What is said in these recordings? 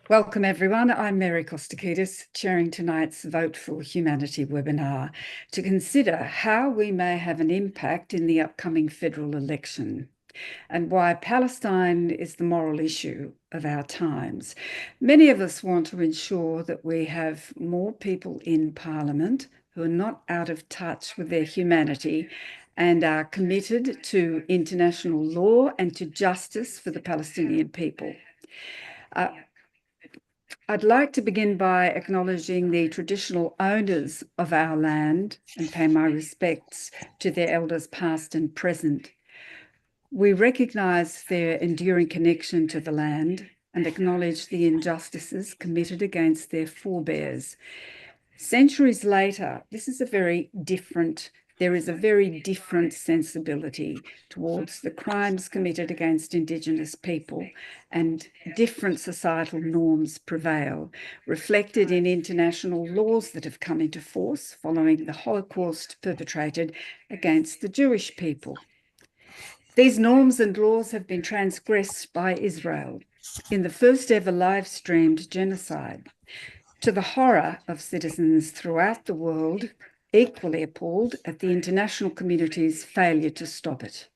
Welcome everyone, I'm Mary Kostakidis, chairing tonight's Vote for Humanity webinar to consider how we may have an impact in the upcoming federal election and why Palestine is the moral issue of our times. Many of us want to ensure that we have more people in Parliament who are not out of touch with their humanity and are committed to international law and to justice for the Palestinian people. I'd like to begin by acknowledging the traditional owners of our land and pay my respects to their elders past and present. We recognise their enduring connection to the land and acknowledge the injustices committed against their forebears. Centuries later, there is a very different sensibility towards the crimes committed against Indigenous people, and different societal norms prevail, reflected in international laws that have come into force following the Holocaust perpetrated against the Jewish people. These norms and laws have been transgressed by Israel in the first ever live-streamed genocide, to the horror of citizens throughout the world, equally appalled at the international community's failure to stop it.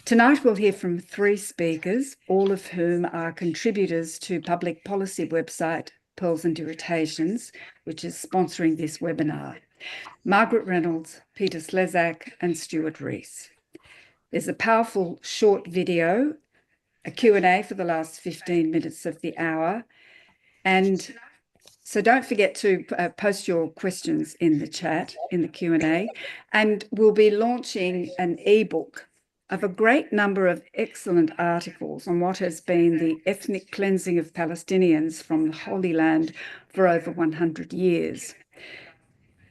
Tonight we'll hear from 3 speakers, all of whom are contributors to public policy website Pearls and Irritations, which is sponsoring this webinar. Margaret Reynolds, Peter Slezak and Stuart Rees. There's a powerful short video, a Q&A for the last 15 minutes of the hour, and so don't forget to post your questions in the chat, in the Q&A, and we'll be launching an ebook of a great number of excellent articles on what has been the ethnic cleansing of Palestinians from the Holy Land for over 100 years.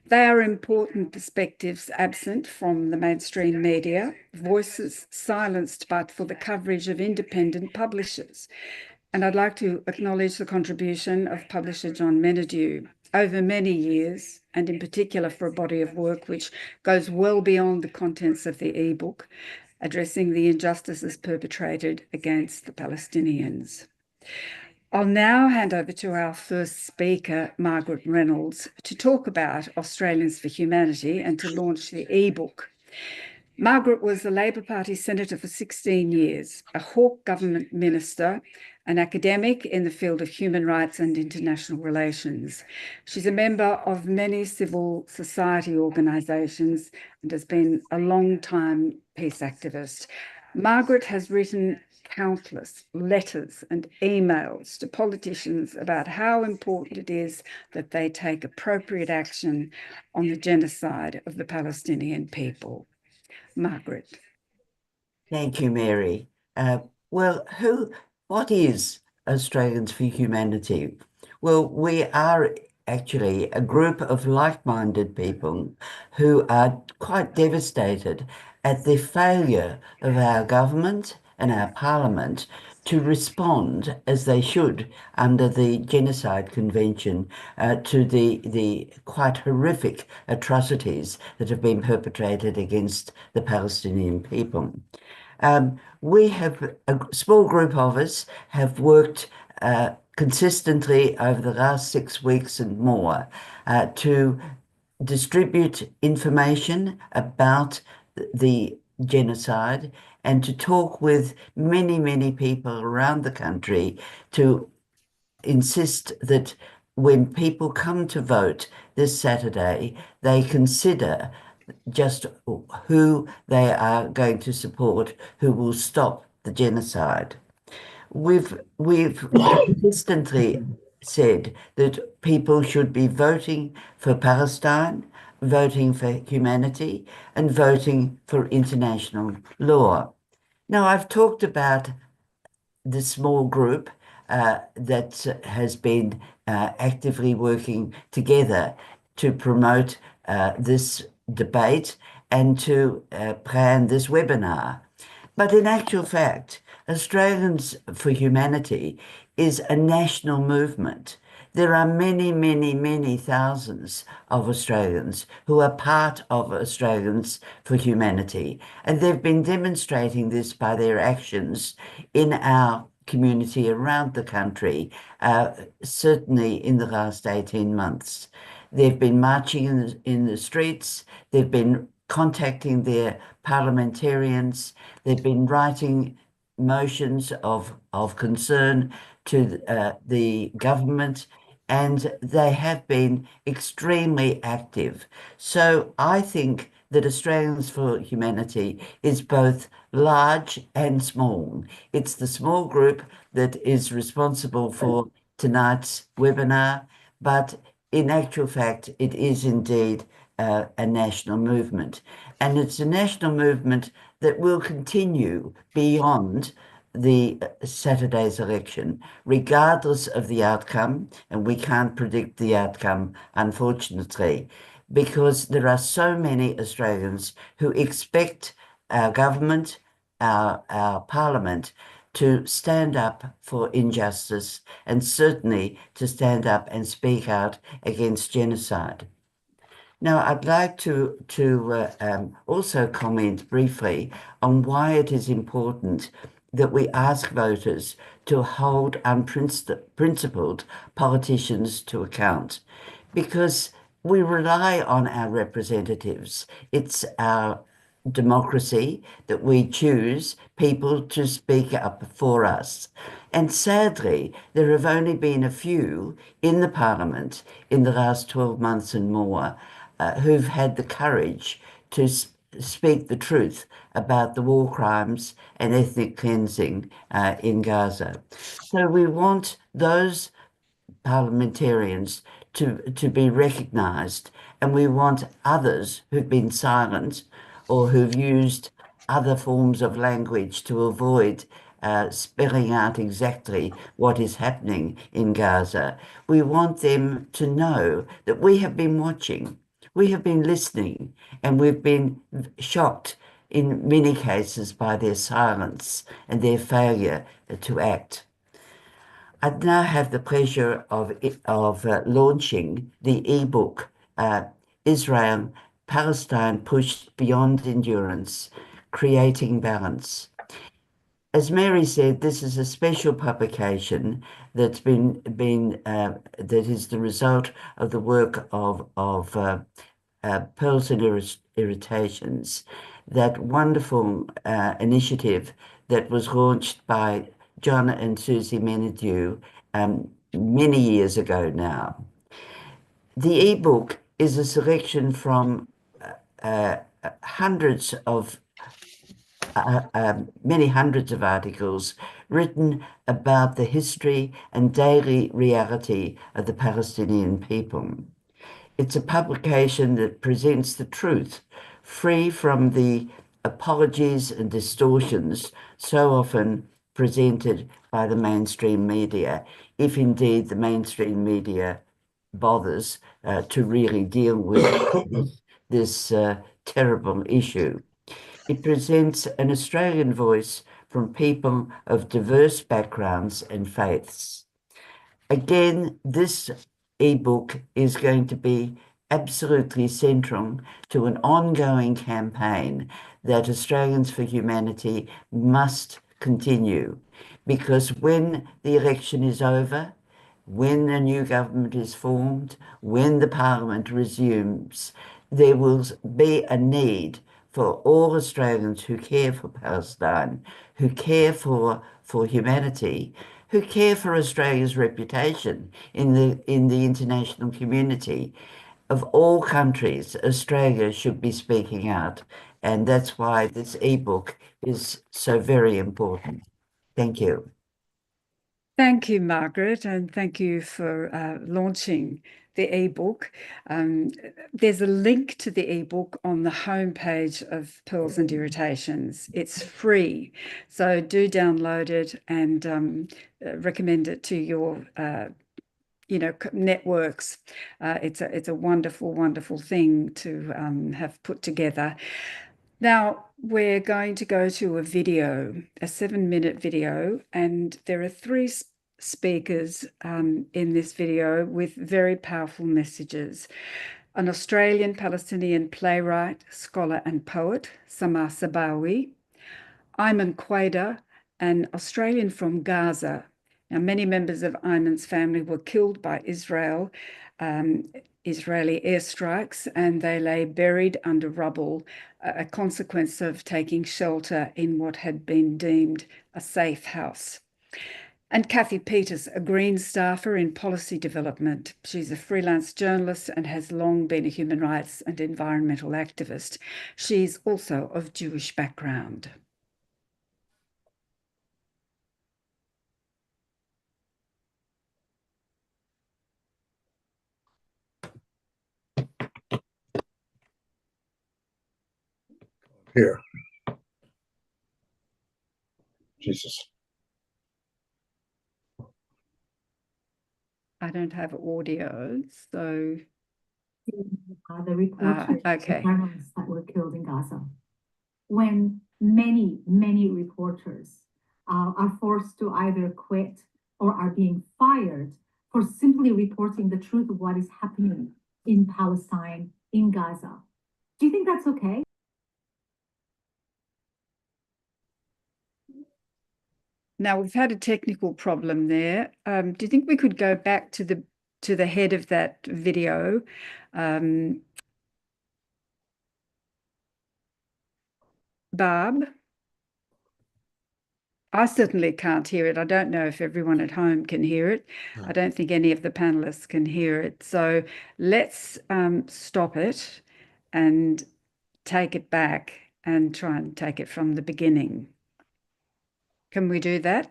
They are important perspectives absent from the mainstream media, voices silenced but for the coverage of independent publishers. And I'd like to acknowledge the contribution of publisher John Menadue over many years, and in particular for a body of work which goes well beyond the contents of the ebook, addressing the injustices perpetrated against the Palestinians. I'll now hand over to our first speaker, Margaret Reynolds, to talk about Australians for Humanity and to launch the ebook. Margaret was the Labor Party Senator for 16 years, a Hawke government minister, an academic in the field of human rights and international relations. She's a member of many civil society organisations and has been a long-time peace activist. Margaret has written countless letters and emails to politicians about how important it is that they take appropriate action on the genocide of the Palestinian people. Margaret. Thank you, Mary. What is Australians for Humanity? Well, we are actually a group of like-minded people who are quite devastated at the failure of our government and our parliament to respond as they should under the Genocide Convention to the quite horrific atrocities that have been perpetrated against the Palestinian people. We have a small group of us have worked consistently over the last 6 weeks and more to distribute information about the genocide and to talk with many, many people around the country to insist that when people come to vote this Saturday, they consider just who they are going to support, who will stop the genocide. We've consistently said that people should be voting for Palestine, voting for humanity, and voting for international law. Now, I've talked about the small group. that has been actively working together to promote this debate and to plan this webinar. But in actual fact, Australians for Humanity is a national movement. There are many, many, many thousands of Australians who are part of Australians for Humanity, and they've been demonstrating this by their actions in our community around the country, certainly in the last 18 months. They've been marching in the streets, they've been contacting their parliamentarians, they've been writing motions of concern to the government, and they have been extremely active. So I think that Australians for Humanity is both large and small. It's the small group that is responsible for tonight's webinar, but in actual fact, it is indeed a national movement. And it's a national movement that will continue beyond the Saturday's election, regardless of the outcome, and we can't predict the outcome, unfortunately, because there are so many Australians who expect our government, our parliament, to stand up for injustice and certainly to stand up and speak out against genocide. Now, I'd like to also comment briefly on why it is important that we ask voters to hold unprincipled politicians to account, because we rely on our representatives. It's our democracy that we choose people to speak up for us. And sadly, there have only been a few in the parliament in the last 12 months and more who've had the courage to speak the truth about the war crimes and ethnic cleansing in Gaza. So we want those parliamentarians to be recognised, and we want others who've been silent or who've used other forms of language to avoid spelling out exactly what is happening in Gaza. We want them to know that we have been watching, we have been listening, and we've been shocked in many cases by their silence and their failure to act. I now have the pleasure of launching the ebook, Israel-Palestine Pushed Beyond Endurance, Creating Balance. As Mary said, this is a special publication that's that is the result of the work of Pearls and Irritations, that wonderful initiative that was launched by John and Susie Menadue many years ago now. The ebook is a selection from many hundreds of articles written about the history and daily reality of the Palestinian people. It's a publication that presents the truth, free from the apologies and distortions so often presented by the mainstream media, if indeed the mainstream media bothers to really deal with this terrible issue. It presents an Australian voice from people of diverse backgrounds and faiths. Again, this ebook is going to be absolutely central to an ongoing campaign that Australians for Humanity must continue, because when the election is over, when a new government is formed, when the parliament resumes, there will be a need for all Australians who care for Palestine, who care for humanity, who care for Australia's reputation in the international community. Of all countries, Australia should be speaking out, and that's why this ebook is so very important. Thank you. Thank you, Margaret, and thank you for launching the ebook. There's a link to the ebook on the homepage of Pearls and Irritations. It's free, so do download it and recommend it to your networks. It's a wonderful, wonderful thing to have put together. Now we're going to go to a video, a 7-minute video, and there are 3 speakers in this video with very powerful messages. An Australian Palestinian playwright, scholar and poet, Samar Sabawi. Ayman Quader, an Australian from Gaza. Now, many members of Ayman's family were killed by Israeli airstrikes, and they lay buried under rubble, a consequence of taking shelter in what had been deemed a safe house. And Kathy Peters, a Green staffer in policy development. She's a freelance journalist and has long been a human rights and environmental activist. She's also of Jewish background. Here. Jesus. I don't have audio, so... The reporters, okay. the journalists that were killed in Gaza. When many, many reporters are forced to either quit or are being fired for simply reporting the truth of what is happening in Palestine, in Gaza. Do you think that's okay? Now, we've had a technical problem there. Do you think we could go back to the head of that video? Barb? I certainly can't hear it. I don't know if everyone at home can hear it. I don't think any of the panelists can hear it. So let's stop it and take it back and try and take it from the beginning. Can we do that?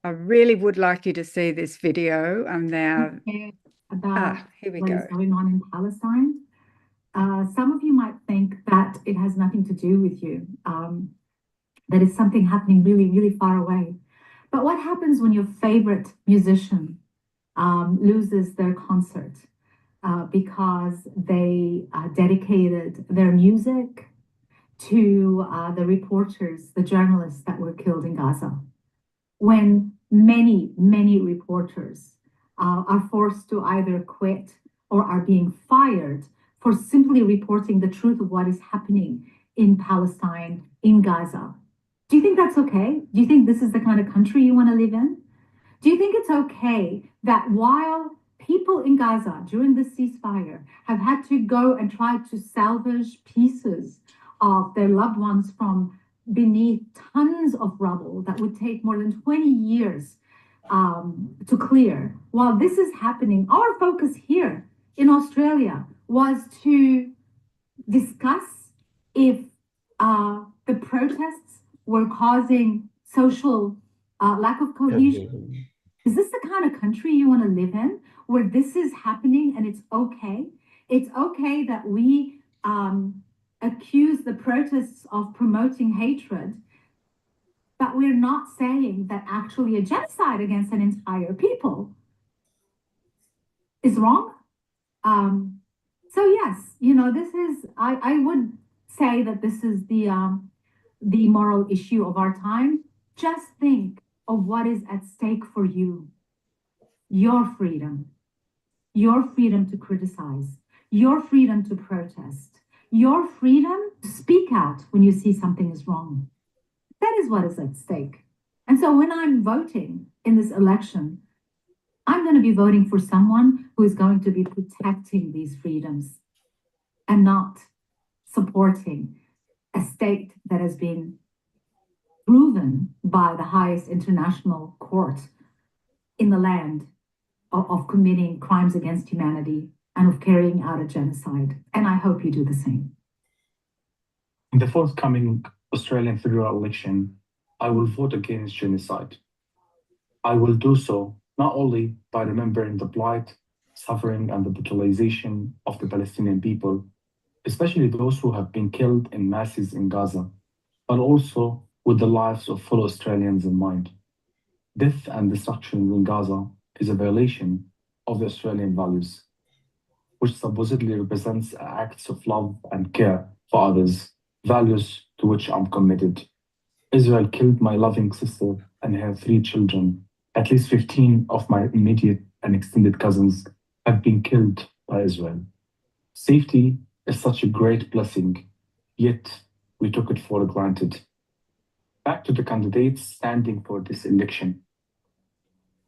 I really would like you to see this video. I'm now... About here we what go. is going on in Palestine. Some of you might think that it has nothing to do with you, that it's something happening really, really far away. But what happens when your favorite musician loses their concert because they dedicated their music to the reporters, the journalists that were killed in Gaza? When many, many reporters are forced to either quit or are being fired for simply reporting the truth of what is happening in Palestine, in Gaza. Do you think that's okay? Do you think this is the kind of country you want to live in? Do you think it's okay that while people in Gaza during the ceasefire have had to go and try to salvage pieces of their loved ones from beneath tons of rubble that would take more than 20 years to clear, while this is happening, our focus here in Australia was to discuss if the protests were causing social lack of cohesion. Is this the kind of country you want to live in, where this is happening and it's okay? It's okay that we accuse the protests of promoting hatred, but we're not saying that actually a genocide against an entire people is wrong. So yes, this is, I would say that this is the moral issue of our time. Just think of what is at stake for you. Your freedom to criticize, your freedom to protest, your freedom to speak out when you see something is wrong. That is what is at stake. And so when I'm voting in this election, I'm going to be voting for someone who is going to be protecting these freedoms and not supporting a state that has been proven by the highest international court in the land of committing crimes against humanity and of carrying out a genocide. And I hope you do the same. In the forthcoming Australian federal election, I will vote against genocide. I will do so not only by remembering the plight, suffering, and the brutalization of the Palestinian people, especially those who have been killed in masses in Gaza, but also with the lives of fellow Australians in mind. Death and destruction in Gaza is a violation of the Australian values, which supposedly represents acts of love and care for others, values to which I'm committed. Israel killed my loving sister and her 3 children. At least 15 of my immediate and extended cousins have been killed by Israel. Safety is such a great blessing, yet we took it for granted. Back to the candidates standing for this election.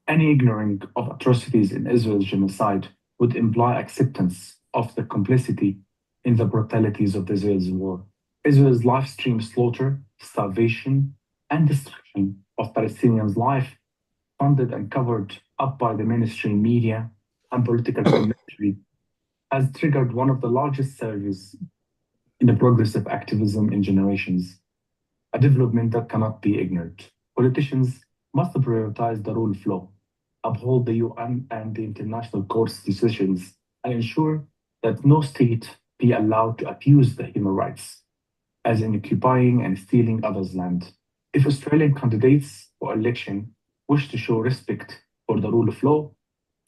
Any ignoring of atrocities in Israel's genocide would imply acceptance of the complicity in the brutalities of Israel's war. Israel's live stream slaughter, starvation, and destruction of Palestinians' life, funded and covered up by the mainstream media and political commentary, has triggered one of the largest surges in the progressive activism in generations, a development that cannot be ignored. Politicians must prioritize the rule of law, uphold the UN and the international court's decisions, and ensure that no state be allowed to abuse the human rights, as in occupying and stealing others' land. If Australian candidates for election wish to show respect for the rule of law,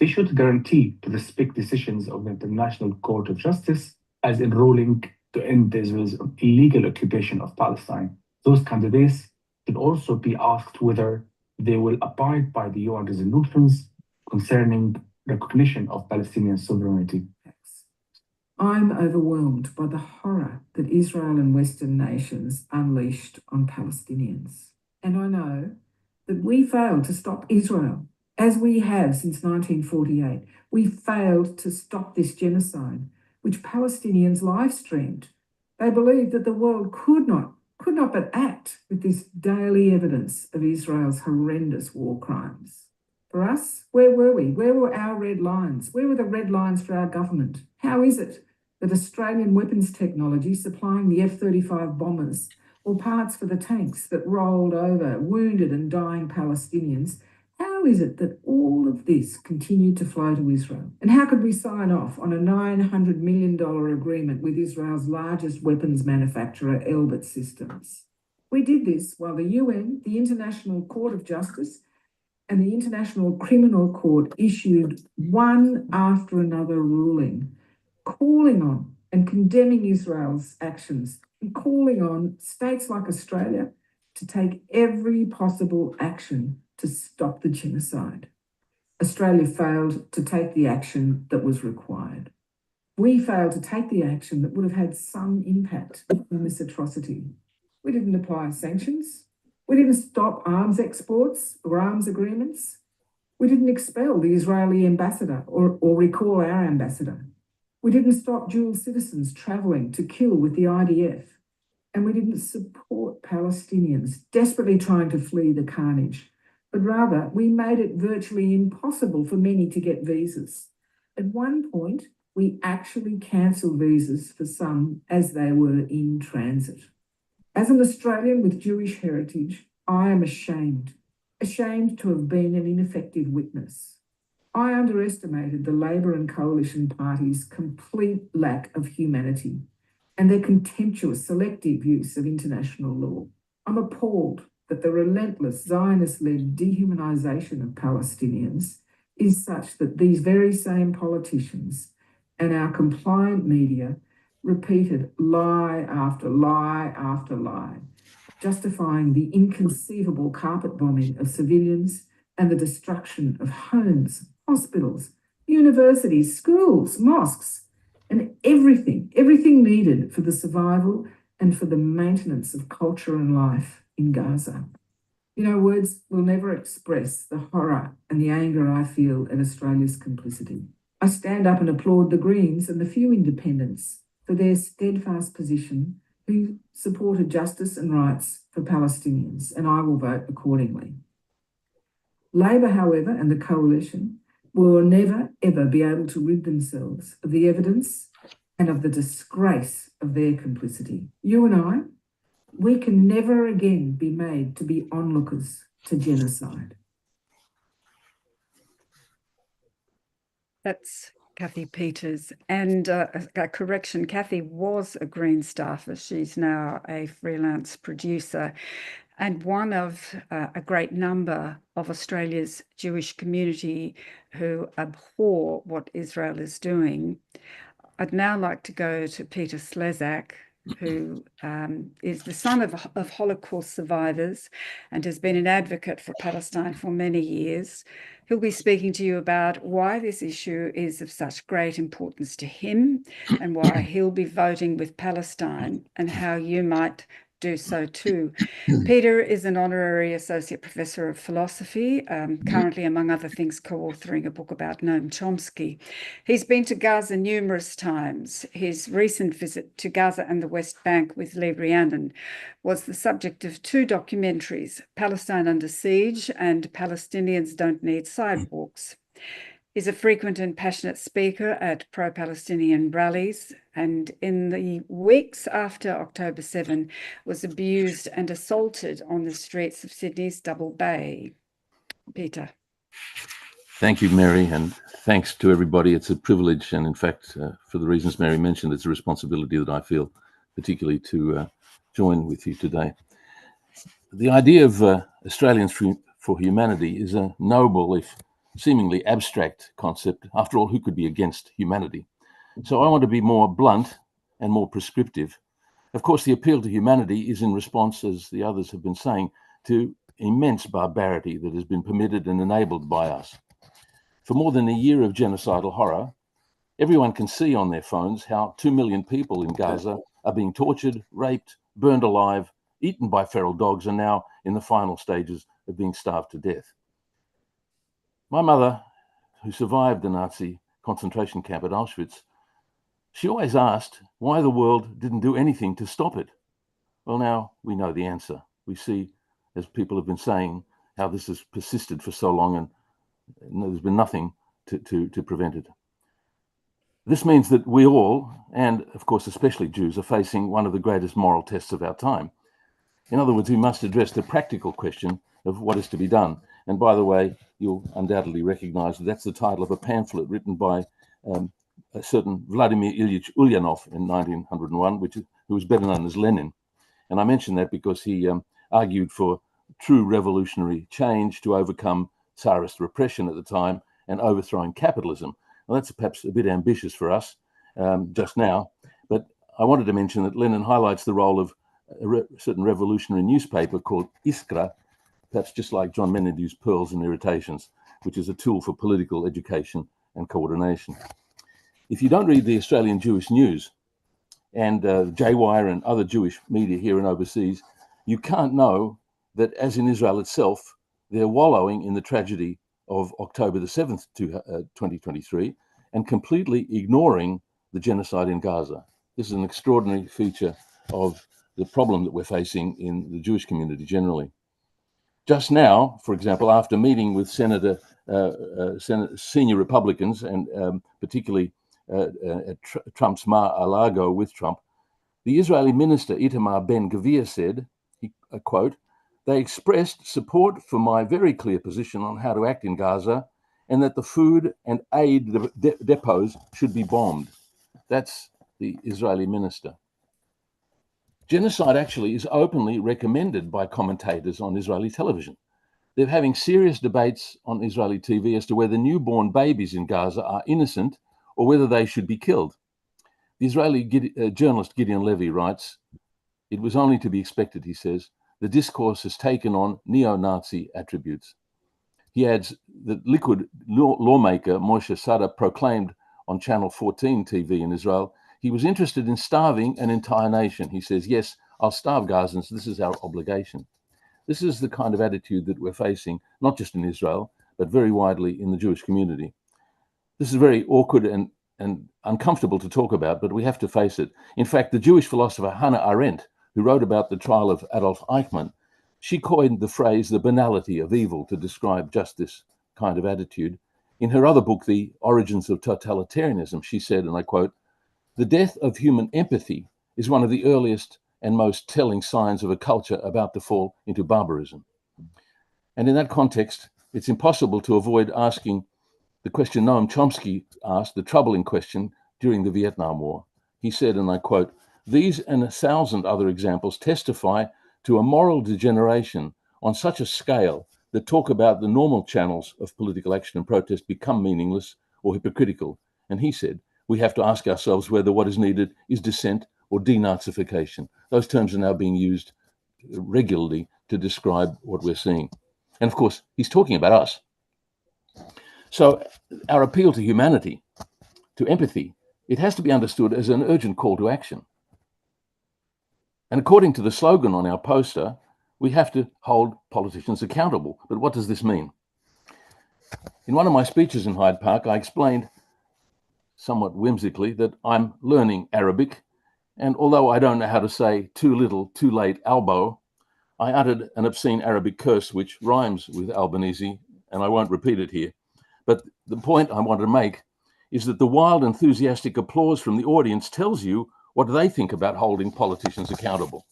they should guarantee to respect decisions of the International Court of Justice, as in ruling to end Israel's illegal occupation of Palestine. Those candidates should also be asked whether they will abide by the UN resolutions concerning recognition of Palestinian sovereignty. I'm overwhelmed by the horror that Israel and Western nations unleashed on Palestinians. And I know that we failed to stop Israel, as we have since 1948. We failed to stop this genocide, which Palestinians live streamed. They believed that the world could not but act with this daily evidence of Israel's horrendous war crimes. For us, where were we? Where were our red lines? Where were the red lines for our government? How is it that Australian weapons technology supplying the F-35 bombers or parts for the tanks that rolled over wounded and dying Palestinians, how is it that all of this continued to flow to Israel? And how could we sign off on a $900 million agreement with Israel's largest weapons manufacturer, Elbit Systems? We did this while the UN, the International Court of Justice, and the International Criminal Court issued one after another ruling, calling on and condemning Israel's actions, and calling on states like Australia to take every possible action to stop the genocide. Australia failed to take the action that was required. We failed to take the action that would have had some impact on this atrocity. We didn't apply sanctions. We didn't stop arms exports or arms agreements. We didn't expel the Israeli ambassador or recall our ambassador. We didn't stop dual citizens travelling to kill with the IDF. And we didn't support Palestinians desperately trying to flee the carnage, but rather we made it virtually impossible for many to get visas. At one point, we actually cancelled visas for some as they were in transit. As an Australian with Jewish heritage, I am ashamed to have been an ineffective witness. I underestimated the Labor and Coalition parties' complete lack of humanity and their contemptuous selective use of international law. I'm appalled that the relentless Zionist-led dehumanisation of Palestinians is such that these very same politicians and our compliant media repeated lie after lie after lie, justifying the inconceivable carpet bombing of civilians and the destruction of homes, hospitals, universities, schools, mosques, and everything needed for the survival and for the maintenance of culture and life in Gaza. You know, words will never express the horror and the anger I feel at Australia's complicity. I stand up and applaud the Greens and the few independents for their steadfast position who supported justice and rights for Palestinians, and I will vote accordingly. Labor, however, and the Coalition will never, ever be able to rid themselves of the evidence and of the disgrace of their complicity. You and I, we can never again be made to be onlookers to genocide. That's Kathy Peters. And a correction, Kathy was a Green staffer. She's now a freelance producer and one of a great number of Australia's Jewish community who abhor what Israel is doing. I'd now like to go to Peter Slezak, who is the son of Holocaust survivors and has been an advocate for Palestine for many years. He'll be speaking to you about why this issue is of such great importance to him and why he'll be voting with Palestine and how you might do so too. Peter is an honorary associate professor of philosophy, currently, among other things, co-authoring a book about Noam Chomsky. He's been to Gaza numerous times. His recent visit to Gaza and the West Bank with Lee Rhiannon was the subject of two documentaries, Palestine Under Siege and Palestinians Don't Need Sidewalks. Is a frequent and passionate speaker at pro-Palestinian rallies, and in the weeks after October 7 was abused and assaulted on the streets of Sydney's Double Bay. Peter. Thank you, Mary, and thanks to everybody. It's a privilege, and in fact, for the reasons Mary mentioned, it's a responsibility that I feel particularly to join with you today. The idea of Australians for Humanity is a noble, if seemingly abstract concept. After all, who could be against humanity? So I want to be more blunt and more prescriptive. Of course, the appeal to humanity is in response, as the others have been saying, to immense barbarity that has been permitted and enabled by us. For more than a year of genocidal horror, everyone can see on their phones how 2 million people in Gaza are being tortured, raped, burned alive, eaten by feral dogs, and now in the final stages of being starved to death. My mother, who survived the Nazi concentration camp at Auschwitz, she always asked why the world didn't do anything to stop it. Well, now we know the answer. We see, as people have been saying, how this has persisted for so long and there's been nothing to prevent it. This means that we all, and of course especially Jews, are facing one of the greatest moral tests of our time. In other words, we must address the practical question of what is to be done. And by the way, you'll undoubtedly recognize that that's the title of a pamphlet written by a certain Vladimir Ilyich Ulyanov in 1901, who was better known as Lenin. And I mention that because he argued for true revolutionary change to overcome Tsarist repression at the time and overthrowing capitalism. Well, that's perhaps a bit ambitious for us just now, but I wanted to mention that Lenin highlights the role of a certain revolutionary newspaper called Iskra, perhaps just like John Menadew's Pearls and Irritations, which is a tool for political education and coordination. If you don't read the Australian Jewish news and J-Wire and other Jewish media here and overseas, you can't know that, as in Israel itself, they're wallowing in the tragedy of October the 7th, 2023, and completely ignoring the genocide in Gaza. This is an extraordinary feature of the problem that we're facing in the Jewish community generally. Just now, for example, after meeting with senior Republicans and particularly at Trump's Mar-a-Lago with Trump, the Israeli minister Itamar Ben-Gvir said, quote, "They expressed support for my very clear position on how to act in Gaza and that the food and aid depots should be bombed." That's the Israeli minister. Genocide actually is openly recommended by commentators on Israeli television. They're having serious debates on Israeli TV as to whether newborn babies in Gaza are innocent or whether they should be killed. The Israeli journalist Gideon Levy writes, "It was only to be expected," he says, "the discourse has taken on neo-Nazi attributes." He adds that Likud lawmaker Moshe Sada proclaimed on Channel 14 TV in Israel he was interested in starving an entire nation. He says, "Yes, I'll starve Gazans. This is our obligation." This is the kind of attitude that we're facing, not just in Israel, but very widely in the Jewish community. This is very awkward and uncomfortable to talk about, but we have to face it. In fact, the Jewish philosopher Hannah Arendt, who wrote about the trial of Adolf Eichmann, she coined the phrase "the banality of evil" to describe just this kind of attitude. In her other book, The Origins of Totalitarianism, she said, and I quote, The death of human empathy is one of the earliest and most telling signs of a culture about to fall into barbarism. And in that context, it's impossible to avoid asking the question Noam Chomsky asked, the troubling question during the Vietnam War. He said, and I quote, "These and 1,000 other examples testify to a moral degeneration on such a scale that talk about the normal channels of political action and protest become meaningless or hypocritical." And he said, we have to ask ourselves whether what is needed is dissent or denazification. Those terms are now being used regularly to describe what we're seeing. And of course, he's talking about us. So our appeal to humanity, to empathy, it has to be understood as an urgent call to action. And according to the slogan on our poster, we have to hold politicians accountable. But what does this mean? In one of my speeches in Hyde Park, I explained, somewhat whimsically, that I'm learning Arabic, and although I don't know how to say too little, too late, elbow, I uttered an obscene Arabic curse which rhymes with Albanese, and I won't repeat it here. But the point I want to make is that the wild, enthusiastic applause from the audience tells you what they think about holding politicians accountable.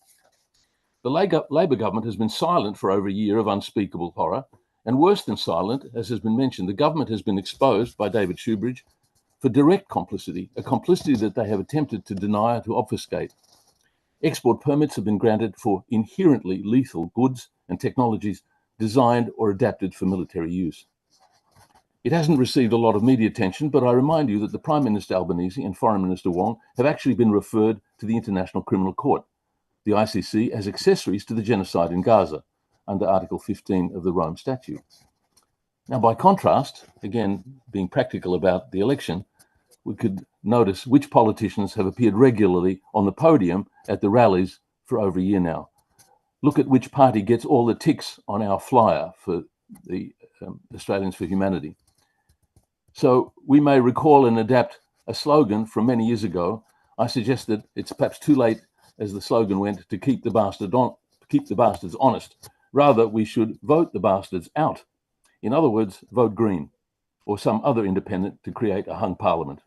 The Labor government has been silent for over a year of unspeakable horror, and worse than silent, as has been mentioned, the government has been exposed by David Shoebridge for direct complicity, a complicity that they have attempted to deny or to obfuscate. Export permits have been granted for inherently lethal goods and technologies designed or adapted for military use. It hasn't received a lot of media attention, but I remind you that the Prime Minister Albanese and Foreign Minister Wong have actually been referred to the International Criminal Court, the ICC, as accessories to the genocide in Gaza under Article 15 of the Rome Statute. Now, by contrast, again, being practical about the election, we could notice which politicians have appeared regularly on the podium at the rallies for over a year now. Look at which party gets all the ticks on our flyer for the Australians for Humanity. So we may recall and adapt a slogan from many years ago. I suggest that it's perhaps too late, as the slogan went, to keep the bastards honest. Rather, we should vote the bastards out. In other words, vote Green or some other independent to create a hung parliament.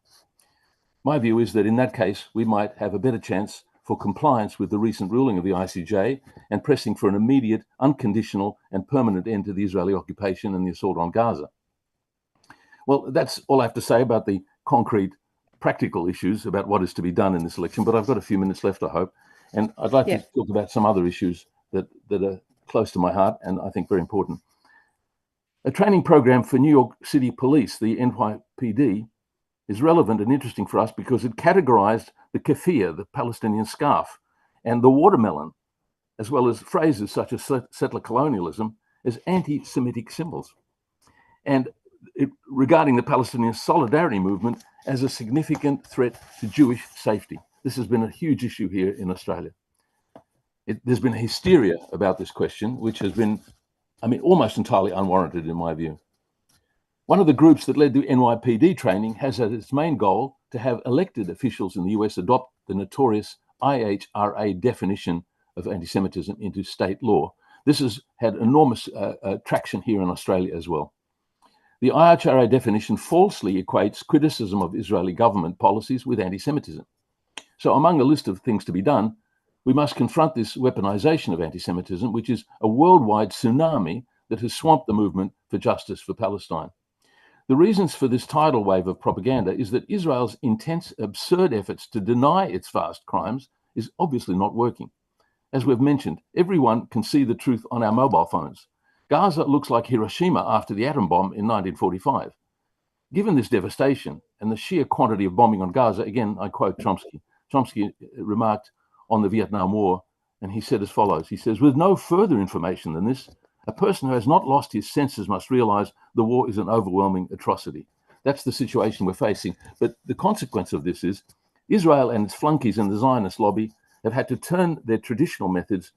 My view is that in that case, we might have a better chance for compliance with the recent ruling of the ICJ and pressing for an immediate, unconditional and permanent end to the Israeli occupation and the assault on Gaza. Well, that's all I have to say about the concrete, practical issues about what is to be done in this election, but I've got a few minutes left, I hope. And I'd like to talk about some other issues that are close to my heart and I think very important. A training program for New York City Police, the NYPD, is relevant and interesting for us because it categorized the keffiyeh, the Palestinian scarf, and the watermelon, as well as phrases such as settler colonialism, as anti-Semitic symbols. And regarding the Palestinian solidarity movement as a significant threat to Jewish safety. This has been a huge issue here in Australia. There's been hysteria about this question, which has been, almost entirely unwarranted in my view. One of the groups that led the NYPD training has as its main goal to have elected officials in the US adopt the notorious IHRA definition of anti-Semitism into state law. This has had enormous traction here in Australia as well. The IHRA definition falsely equates criticism of Israeli government policies with anti-Semitism. So among a list of things to be done, we must confront this weaponization of anti-Semitism, which is a worldwide tsunami that has swamped the movement for justice for Palestine. The reasons for this tidal wave of propaganda is that Israel's intense, absurd efforts to deny its vast crimes is obviously not working. As we've mentioned, everyone can see the truth on our mobile phones. Gaza looks like Hiroshima after the atom bomb in 1945. Given this devastation and the sheer quantity of bombing on Gaza, again, I quote Chomsky. Chomsky remarked on the Vietnam War, and he said as follows. He says, with no further information than this, a person who has not lost his senses must realize the war is an overwhelming atrocity. That's the situation we're facing. But the consequence of this is Israel and its flunkies in the Zionist lobby have had to turn to their traditional methods,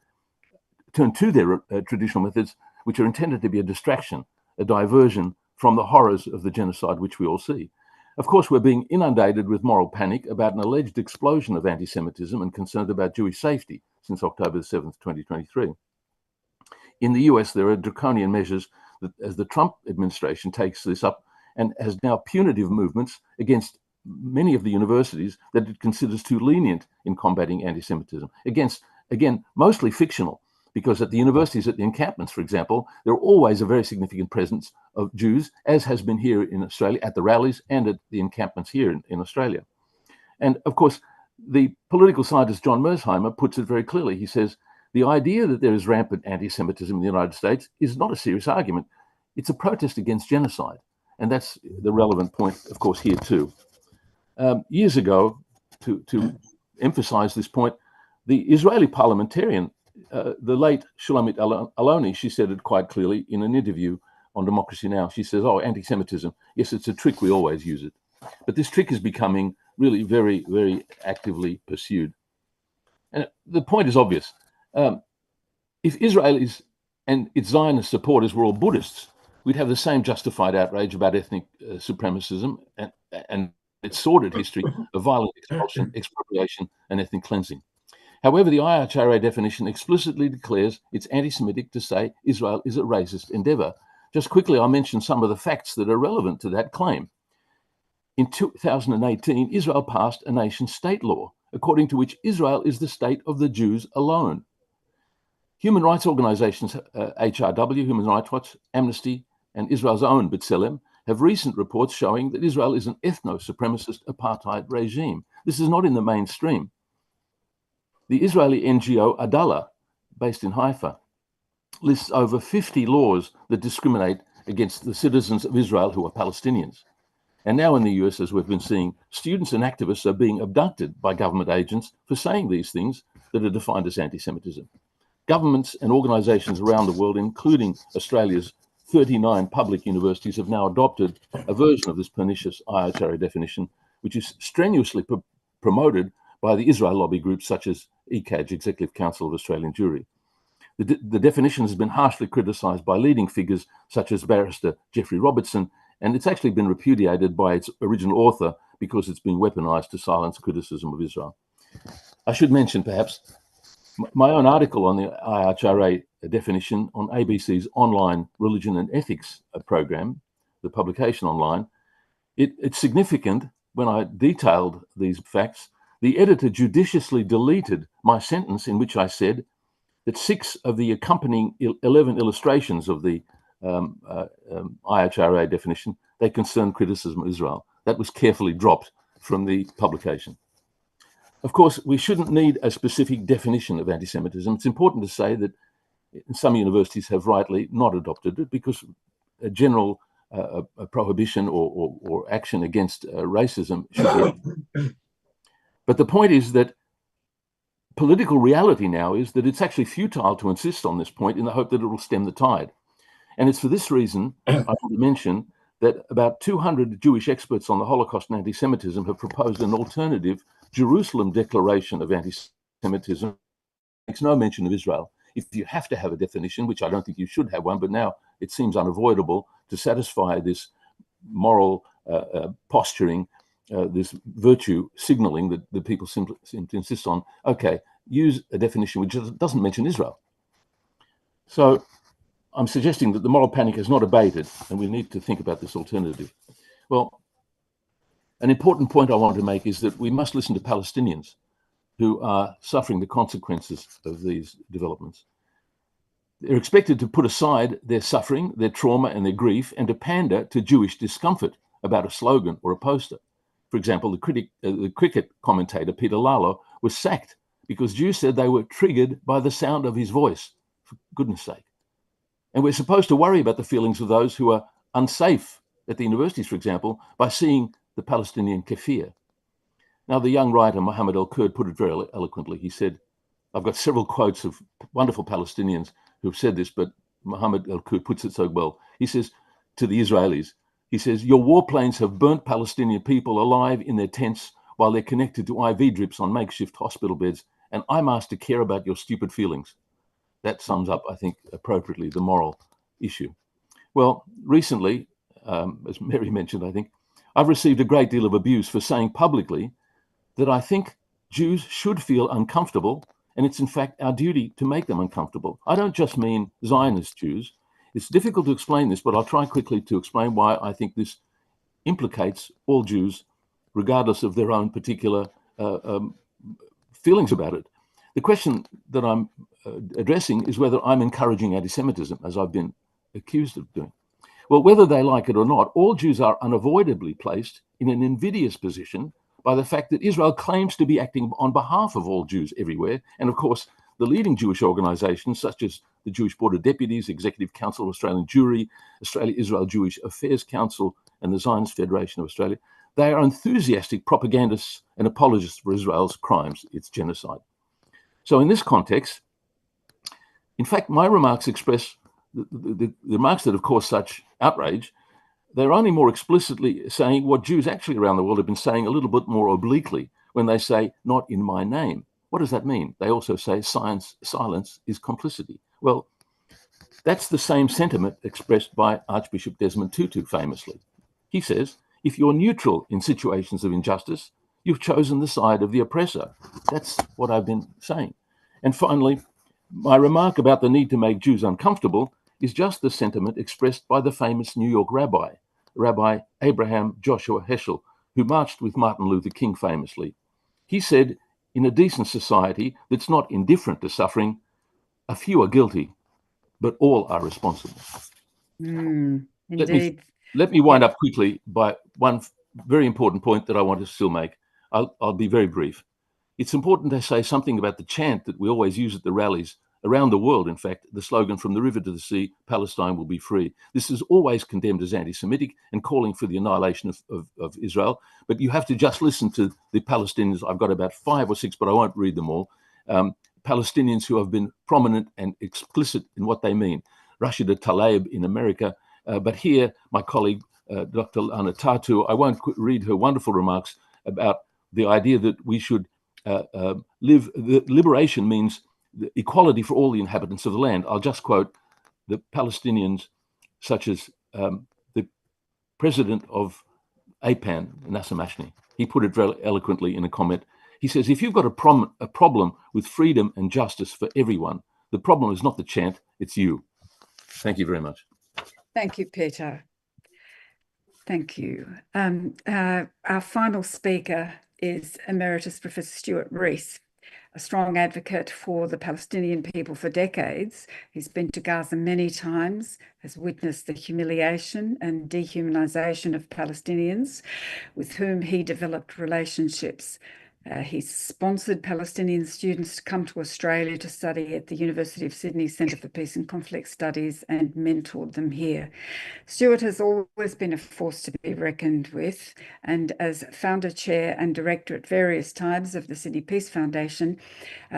which are intended to be a distraction, a diversion from the horrors of the genocide which we all see. Of course, we're being inundated with moral panic about an alleged explosion of anti-Semitism and concerned about Jewish safety since October 7th, 2023. In the US, there are draconian measures that, as the Trump administration takes this up and has now punitive movements against many of the universities that it considers too lenient in combating anti-Semitism. Again, mostly fictional, because at the universities, at the encampments, for example, there are always a very significant presence of Jews, as has been here in Australia, at the rallies and at the encampments here in Australia. And of course, the political scientist John Mersheimer puts it very clearly. He says, the idea that there is rampant anti-Semitism in the United States is not a serious argument. It's a protest against genocide. And that's the relevant point, of course, here too. Years ago, to emphasize this point, the Israeli parliamentarian, the late Shulamit Aloni, she said it quite clearly in an interview on Democracy Now! She says, oh, anti-Semitism, yes, it's a trick, we always use it. But this trick is becoming really very, very actively pursued. And the point is obvious. If Israelis and its Zionist supporters were all Buddhists, we'd have the same justified outrage about ethnic supremacism and its sordid history of violent expulsion, expropriation, and ethnic cleansing. However, the IHRA definition explicitly declares it's anti-Semitic to say Israel is a racist endeavor. Just quickly, I'll mention some of the facts that are relevant to that claim. In 2018, Israel passed a nation-state law, according to which Israel is the state of the Jews alone. Human rights organizations, HRW, Human Rights Watch, Amnesty, and Israel's own B'Tselem have recent reports showing that Israel is an ethno-supremacist apartheid regime. This is not in the mainstream. The Israeli NGO Adala, based in Haifa, lists over 50 laws that discriminate against the citizens of Israel who are Palestinians. And now in the US, as we've been seeing, students and activists are being abducted by government agents for saying these things that are defined as anti-Semitism. Governments and organizations around the world, including Australia's 39 public universities, have now adopted a version of this pernicious IHRA definition, which is strenuously promoted by the Israel lobby groups such as ECAJ, Executive Council of Australian Jewry. The definition has been harshly criticised by leading figures such as barrister Jeffrey Robertson, and it's actually been repudiated by its original author because it's been weaponized to silence criticism of Israel. I should mention perhaps my own article on the IHRA definition on ABC's online religion and ethics program, the publication online. It's significant when I detailed these facts. The editor judiciously deleted my sentence in which I said that 6 of the accompanying 11 illustrations of the IHRA definition, they concern criticism of Israel. That was carefully dropped from the publication. Of course, we shouldn't need a specific definition of anti-Semitism. It's important to say that some universities have rightly not adopted it because a general prohibition or action against racism should be. But the point is that political reality now is that it's actually futile to insist on this point in the hope that it will stem the tide. And it's for this reason I want to mention that about 200 Jewish experts on the Holocaust and anti-Semitism have proposed an alternative Jerusalem Declaration of Anti-Semitism. It makes no mention of Israel. If you have to have a definition, which I don't think you should have one, but now it seems unavoidable to satisfy this moral posturing, this virtue signaling that the people simply seem to insist on, okay, use a definition which doesn't mention Israel. So I'm suggesting that the moral panic has not abated and we need to think about this alternative. Well, an important point I want to make is that we must listen to Palestinians who are suffering the consequences of these developments. They're expected to put aside their suffering, their trauma and their grief and to pander to Jewish discomfort about a slogan or a poster. For example, the cricket commentator Peter Lalo was sacked because Jews said they were triggered by the sound of his voice, for goodness sake. And we're supposed to worry about the feelings of those who are unsafe at the universities, for example, by seeing the Palestinian keffiyeh. Now, the young writer Mohammed El-Kurd put it very eloquently. He said, I've got several quotes of wonderful Palestinians who have said this, but Mohammed El-Kurd puts it so well. He says to the Israelis, he says, your warplanes have burnt Palestinian people alive in their tents while they're connected to IV drips on makeshift hospital beds, and I'm asked to care about your stupid feelings. That sums up, I think, appropriately the moral issue. Well, recently, as Mary mentioned, I think, I've received a great deal of abuse for saying publicly that I think Jews should feel uncomfortable, and it's in fact our duty to make them uncomfortable. I don't just mean Zionist Jews. It's difficult to explain this, but I'll try quickly to explain why I think this implicates all Jews regardless of their own particular feelings about it. The question that I'm addressing is whether I'm encouraging anti-Semitism, as I've been accused of doing. Well, whether they like it or not, all Jews are unavoidably placed in an invidious position by the fact that Israel claims to be acting on behalf of all Jews everywhere. And of course, the leading Jewish organizations, such as the Jewish Board of Deputies, Executive Council of Australian Jewry, Australia-Israel Jewish Affairs Council, and the Zionist Federation of Australia, they are enthusiastic propagandists and apologists for Israel's crimes, its genocide. So in this context, in fact, my remarks express the remarks that have caused such outrage. They're only more explicitly saying what Jews actually around the world have been saying a little bit more obliquely when they say, not in my name. What does that mean? They also say silence is complicity. Well, that's the same sentiment expressed by Archbishop Desmond Tutu famously. He says, if you're neutral in situations of injustice, you've chosen the side of the oppressor. That's what I've been saying. And finally, my remark about the need to make Jews uncomfortable is just the sentiment expressed by the famous New York rabbi, Rabbi Abraham Joshua Heschel, who marched with Martin Luther King famously. He said, in a decent society that's not indifferent to suffering, a few are guilty, but all are responsible. Indeed. Let me wind up quickly by one very important point that I want to still make. I'll be very brief. It's important to say something about the chant that we always use at the rallies around the world. In fact, the slogan "From the river to the sea, Palestine will be free." This is always condemned as anti-Semitic and calling for the annihilation of Israel. But you have to just listen to the Palestinians. I've got about 5 or 6, but I won't read them all. Palestinians who have been prominent and explicit in what they mean. Rashida Tlaib in America, but here my colleague, Dr. Lana Tatu, I won't read her wonderful remarks about the idea that we should live. The liberation means the equality for all the inhabitants of the land. I'll just quote the Palestinians, such as the president of APAN, Nasser Mashni. He put it very eloquently in a comment. He says, if you've got a problem with freedom and justice for everyone, the problem is not the chant, it's you. Thank you very much. Thank you, Peter. Thank you. Our final speaker is Emeritus Professor Stuart Rees, a strong advocate for the Palestinian people for decades. He's been to Gaza many times, has witnessed the humiliation and dehumanization of Palestinians with whom he developed relationships. He's sponsored Palestinian students to come to Australia to study at the University of Sydney Centre for Peace and Conflict Studies and mentored them here. Stuart has always been a force to be reckoned with, and as founder, chair and director at various times of the Sydney Peace Foundation,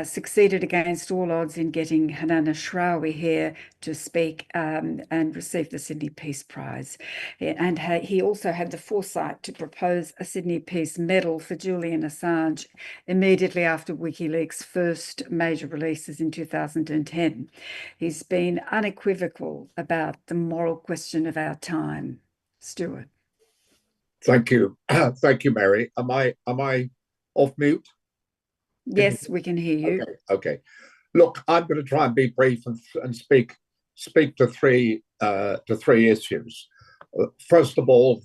succeeded against all odds in getting Hanan Ashrawi here to speak and receive the Sydney Peace Prize. And he also had the foresight to propose a Sydney Peace Medal for Julian Assange immediately after WikiLeaks' first major releases in 2010. He's been unequivocal about the moral question of our time. Stuart. Thank you. Thank you, Mary. Am I off mute? Yes, we can hear you. Okay. Look, I'm going to try and be brief and speak to three issues. First of all,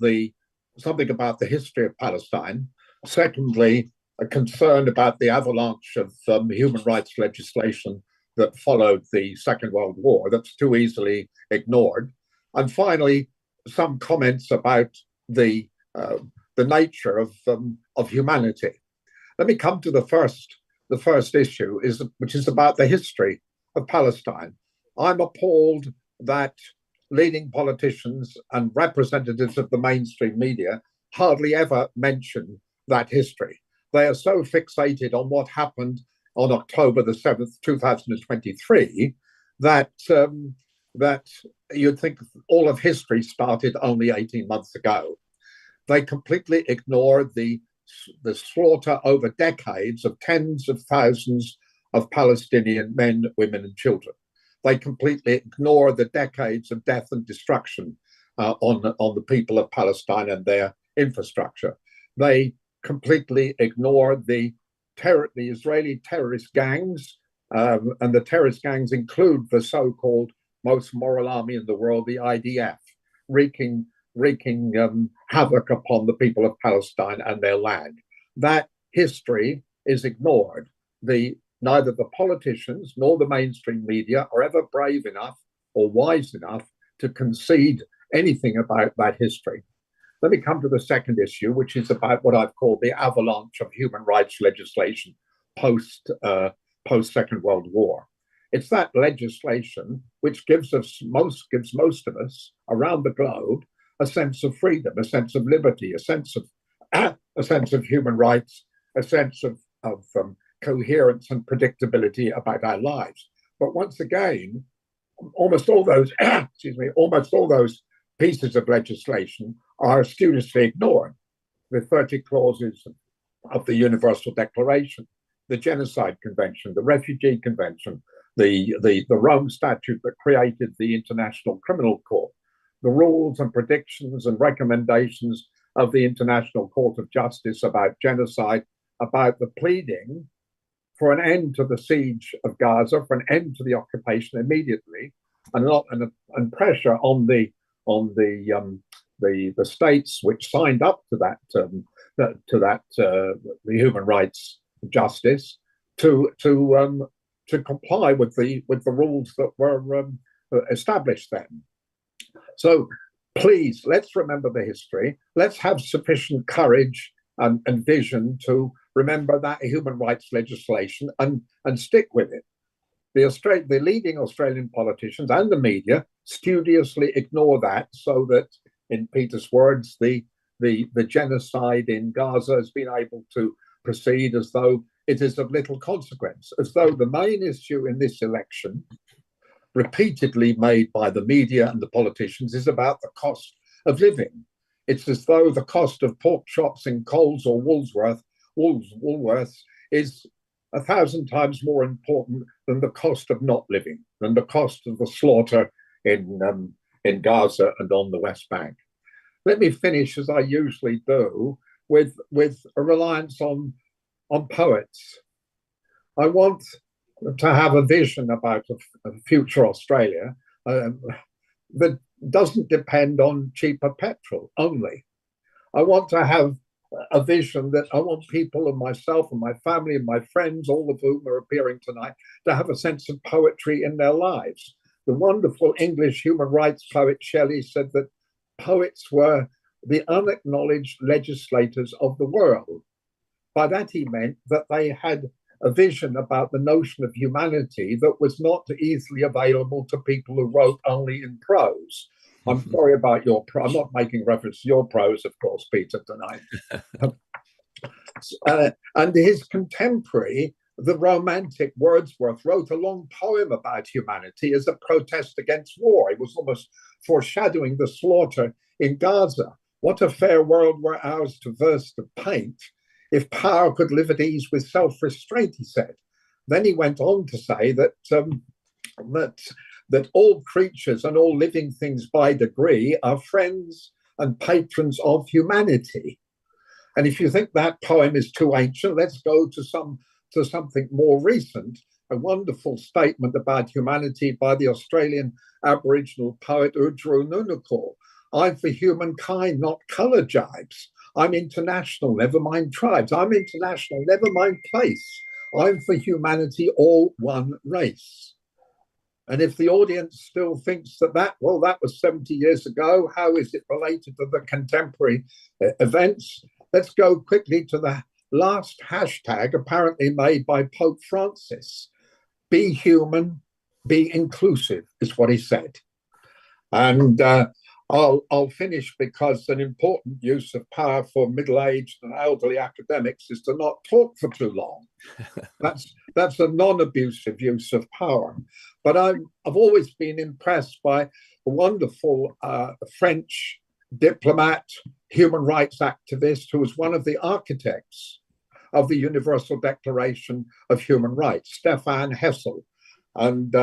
something about the history of Palestine. Secondly, a concern about the avalanche of human rights legislation that followed the Second World War that's too easily ignored. And finally, some comments about the nature of humanity. Let me come to the first issue, which is about the history of Palestine. I'm appalled that leading politicians and representatives of the mainstream media hardly ever mention that history. They are so fixated on what happened on October the 7th, 2023, that you'd think all of history started only 18 months ago. They completely ignore the slaughter over decades of tens of thousands of Palestinian men, women, and children. They completely ignore the decades of death and destruction on the people of Palestine and their infrastructure. They completely ignore the Israeli terrorist gangs, and the terrorist gangs include the so-called most moral army in the world, the IDF, wreaking wreaking havoc upon the people of Palestine and their land. That history is ignored. Neither the politicians nor the mainstream media are ever brave enough or wise enough to concede anything about that history. Let me come to the second issue, which is about what I've called the avalanche of human rights legislation post Second World War. It's that legislation which gives most of us around the globe a sense of freedom, a sense of liberty, a sense of human rights, a sense of coherence and predictability about our lives. But once again, almost all those pieces of legislation are studiously ignored. The 30 clauses of the Universal Declaration, the Genocide Convention, the Refugee Convention, the Rome Statute that created the International Criminal Court, the rules and predictions and recommendations of the International Court of Justice about genocide, about the pleading for an end to the siege of Gaza, for an end to the occupation immediately, and pressure on the states which signed up to the human rights justice to comply with the rules that were established then. So please, let's remember the history. Let's have sufficient courage and vision to remember that human rights legislation and stick with it. The leading Australian politicians and the media studiously ignore that, so that, in Peter's words, the genocide in Gaza has been able to proceed as though it is of little consequence, as though the main issue in this election, repeatedly made by the media and the politicians, is about the cost of living. It's as though the cost of pork chops in Coles or Woolworths is 1,000 times more important than the cost of not living, than the cost of the slaughter in Gaza and on the West Bank. Let me finish, as I usually do, with a reliance on poets. I want to have a vision about a future Australia that doesn't depend on cheaper petrol only. I want to have a vision that I want people and myself and my family and my friends, all of whom are appearing tonight, to have a sense of poetry in their lives. The wonderful English human rights poet Shelley said that poets were the unacknowledged legislators of the world. By that he meant that they had a vision about the notion of humanity that was not easily available to people who wrote only in prose. I'm sorry about your prose. I'm not making reference to your prose, of course, Peter, tonight. And his contemporary, the romantic Wordsworth, wrote a long poem about humanity as a protest against war. He was almost foreshadowing the slaughter in Gaza. What a fair world were ours to verse to paint, if power could live at ease with self-restraint, he said. Then he went on to say that all creatures and all living things by degree are friends and patrons of humanity. And if you think that poem is too ancient, let's go to something more recent, a wonderful statement about humanity by the Australian Aboriginal poet Udru Nunukul. I'm for humankind, not colour jibes. I'm international, never mind tribes. I'm international, never mind place. I'm for humanity, all one race. And if the audience still thinks that was 70 years ago, how is it related to the contemporary events? Let's go quickly to the last hashtag apparently made by Pope Francis. Be human, be inclusive, is what he said. And I'll finish, because an important use of power for middle-aged and elderly academics is to not talk for too long. That's a non-abusive use of power. But I've always been impressed by a wonderful French diplomat, human rights activist, who was one of the architects of the Universal Declaration of Human Rights, Stefan Hessel. And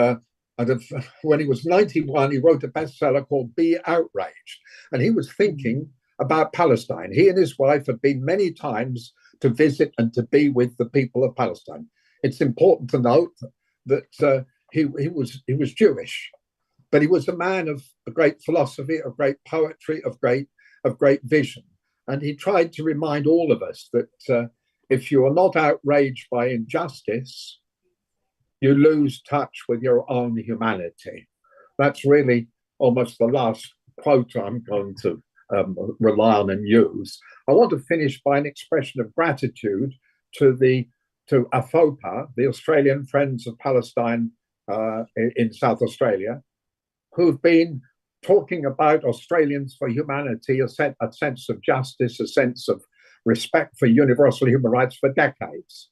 when he was 91, he wrote a bestseller called Be Outraged. And he was thinking about Palestine. He and his wife had been many times to visit and to be with the people of Palestine. It's important to note that he was Jewish. But he was a man of a great philosophy, of great poetry, of great vision. And he tried to remind all of us that if you are not outraged by injustice, you lose touch with your own humanity. That's really almost the last quote I'm going to rely on and use. I want to finish by an expression of gratitude to AFOPA, the Australian Friends of Palestine in South Australia, who've been talking about Australians for humanity, a sense of justice, a sense of respect for universal human rights for decades.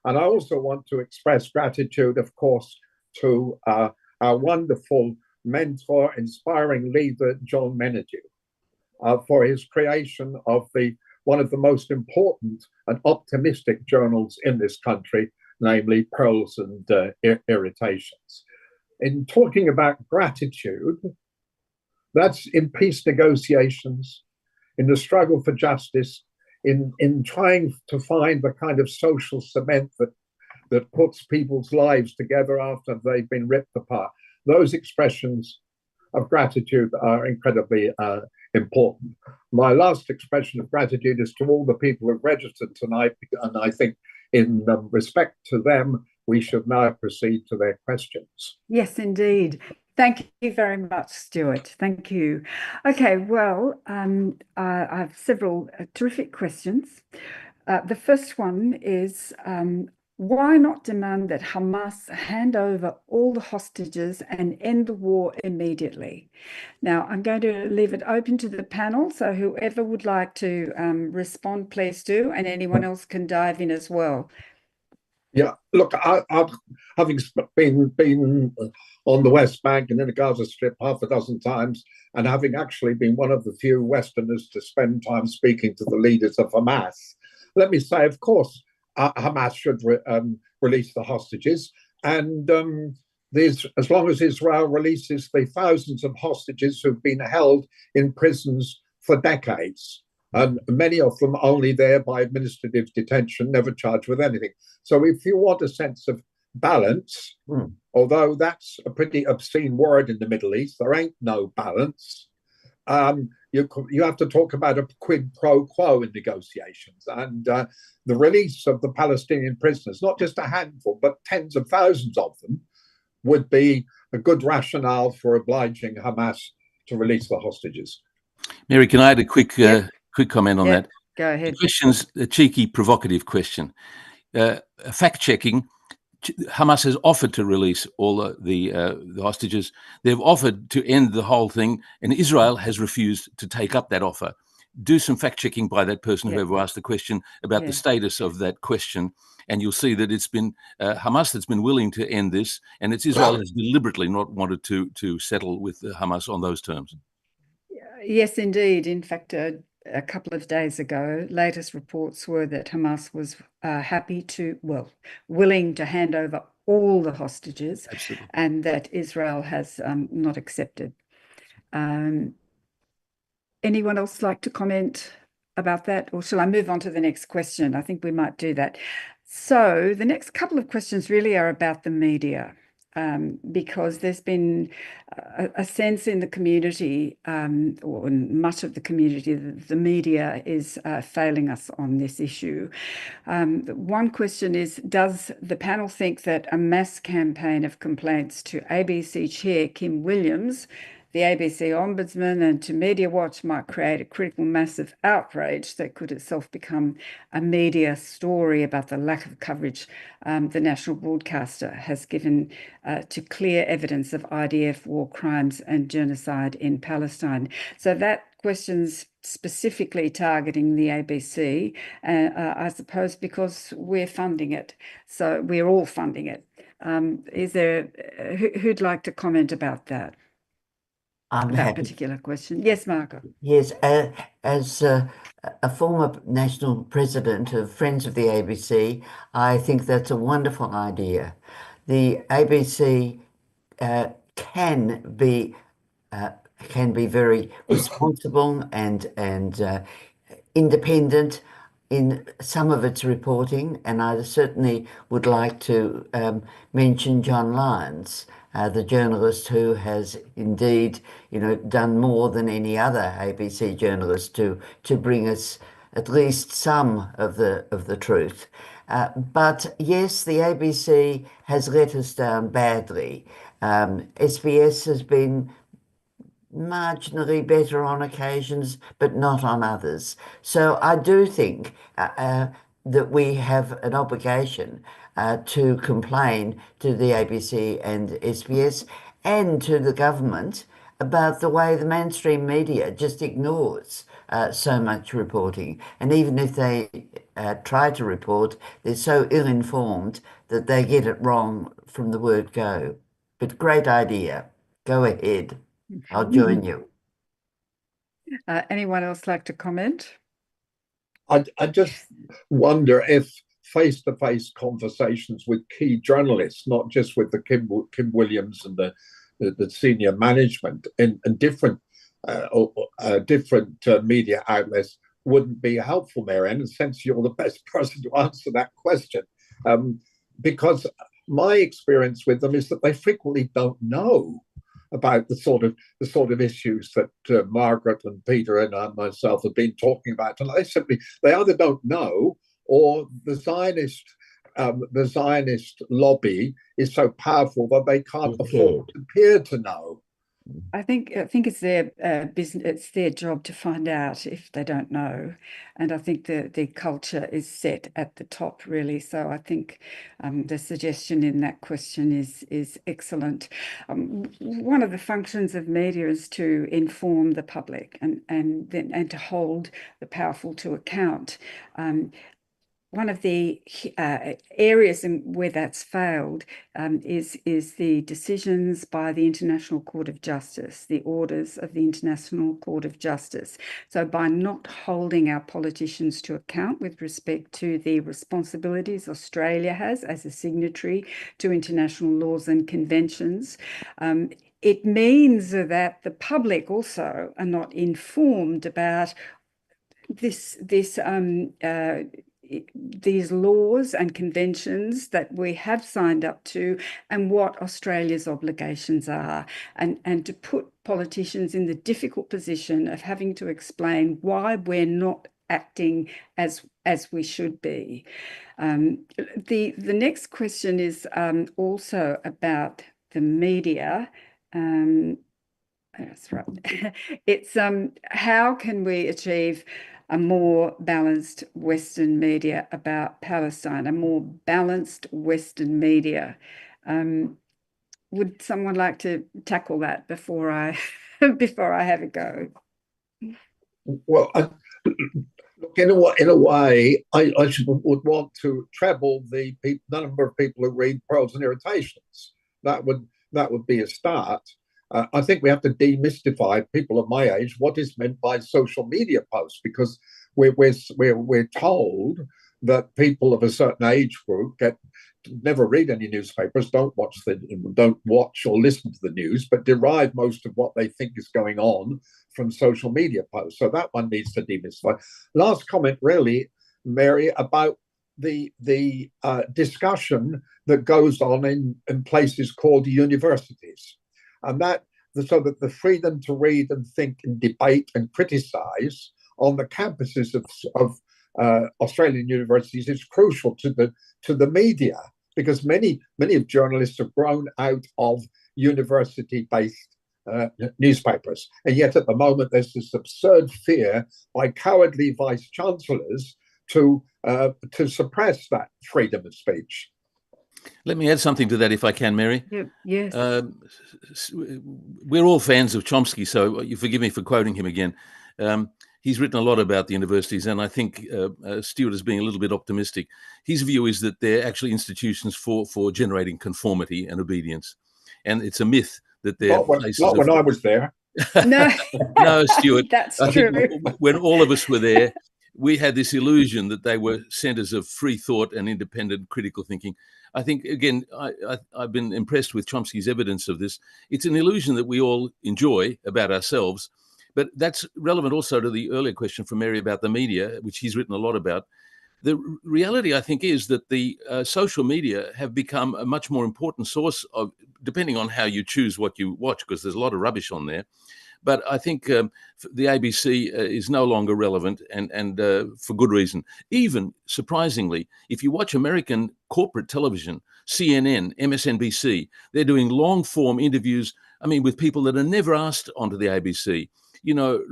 And I also want to express gratitude, of course, to our wonderful mentor, inspiring leader, John Menadue, for his creation of one of the most important and optimistic journals in this country, namely Pearls and Irritations. In talking about gratitude, that's in peace negotiations, in the struggle for justice, in trying to find the kind of social cement that puts people's lives together after they've been ripped apart. Those expressions of gratitude are incredibly important. My last expression of gratitude is to all the people who have registered tonight, and I think in respect to them, we should now proceed to their questions. Yes, indeed. Thank you very much, Stuart. Thank you. Okay, well, I have several terrific questions. The first one is, why not demand that Hamas hand over all the hostages and end the war immediately? Now, I'm going to leave it open to the panel, so whoever would like to respond, please do, and anyone else can dive in as well. Yeah, look, I've having been on the West Bank and in the Gaza Strip half a dozen times, and having actually been one of the few Westerners to spend time speaking to the leaders of Hamas, let me say, of course, Hamas should release the hostages, and as long as Israel releases the thousands of hostages who've been held in prisons for decades, and many of them only there by administrative detention, never charged with anything. So if you want a sense of balance, although that's a pretty obscene word in the Middle East, there ain't no balance. You have to talk about a quid pro quo in negotiations, and the release of the Palestinian prisoners, not just a handful, but tens of thousands of them, would be a good rationale for obliging Hamas to release the hostages. Mary, can I add a quick comment on that? Go ahead. The question's a cheeky, provocative question. Fact-checking, Hamas has offered to release all the hostages. They've offered to end the whole thing, and Israel has refused to take up that offer. Do some fact-checking by that person whoever asked the question about the status of that question, and you'll see that it's been Hamas that's been willing to end this, and it's Israel has deliberately not wanted to settle with Hamas on those terms. Yes, indeed. In fact, a couple of days ago, latest reports were that Hamas was willing to hand over all the hostages. Absolutely. And that Israel has not accepted. Anyone else like to comment about that? Or shall I move on to the next question? I think we might do that. So the next couple of questions really are about the media. Because there's been a sense in the community, or in much of the community, that the media is failing us on this issue. One question is, does the panel think that a mass campaign of complaints to ABC Chair Kim Williams, the ABC Ombudsman, and to Media Watch might create a critical mass of outrage that could itself become a media story about the lack of coverage the national broadcaster has given to clear evidence of IDF war crimes and genocide in Palestine? So that question's specifically targeting the ABC, I suppose, because we're funding it. So we're all funding it. Is there, who'd like to comment about that? I'm that happy. particular question. Yes, Margaret. Yes, as a former national president of Friends of the ABC, I think that's a wonderful idea. The ABC can be very responsible and independent in some of its reporting, and I certainly would like to mention John Lyons, the journalist who has indeed, done more than any other ABC journalist to bring us at least some of the truth. But yes, the ABC has let us down badly. SBS has been marginally better on occasions, but not on others. So I do think that we have an obligation to complain to the ABC and SBS and to the government about the way the mainstream media just ignores so much reporting. And even if they try to report, they're so ill-informed that they get it wrong from the word go. But great idea. Go ahead. I'll join you. Anyone else like to comment? I just wonder if face-to-face conversations with key journalists, not just with the Kim Williams and the senior management in different media outlets, wouldn't be helpful, Mary. And in a sense, you're the best person to answer that question, because my experience with them is that they frequently don't know about the sort of issues that Margaret and Peter and myself have been talking about, and they either don't know, or the Zionist lobby is so powerful that they can't afford to appear to know. I think it's their business. It's their job to find out if they don't know, and I think the culture is set at the top, really. So I think the suggestion in that question is excellent. One of the functions of media is to inform the public and to hold the powerful to account. One of the areas where that's failed is the decisions by the International Court of Justice, the orders of the International Court of Justice. So by not holding our politicians to account with respect to the responsibilities Australia has as a signatory to international laws and conventions, it means that the public also are not informed about these laws and conventions that we have signed up to and what Australia's obligations are, and to put politicians in the difficult position of having to explain why we're not acting as we should be. The next question is also about the media. That's right. It's how can we achieve a more balanced Western media about Palestine, a more balanced Western media? Would someone like to tackle that before I have a go? Well, look, in a way, I would want to treble the number of people who read Pearls and Irritations. That would be a start. I think we have to demystify, people of my age, what is meant by social media posts, because we're told that people of a certain age group never read any newspapers, don't watch or listen to the news, but derive most of what they think is going on from social media posts. So that one needs to demystify. Last comment, really, Mary, about the discussion that goes on in places called universities. And so that the freedom to read and think and debate and criticize on the campuses of Australian universities is crucial to the media, because many of journalists have grown out of university-based newspapers, and yet at the moment there's this absurd fear by cowardly vice chancellors to suppress that freedom of speech. Let me add something to that, if I can, Mary. Yes. We're all fans of Chomsky, so you forgive me for quoting him again. He's written a lot about the universities, and I think Stuart is being a little bit optimistic. His view is that they're actually institutions for generating conformity and obedience, and it's a myth that they're places. Not when I was there. No, Stuart. That's I true. think when all of us were there, we had this illusion that they were centers of free thought and independent critical thinking. I think, again, I've been impressed with Chomsky's evidence of this. It's an illusion that we all enjoy about ourselves, but that's relevant also to the earlier question from Mary about the media, which he's written a lot about. the reality, I think, is that the social media have become a much more important source of, depending on how you choose what you watch, because there's a lot of rubbish on there. But I think the ABC is no longer relevant, and for good reason. Even surprisingly, if you watch American corporate television, CNN, MSNBC, they're doing long form interviews, I mean, with people that are never asked onto the ABC. You know,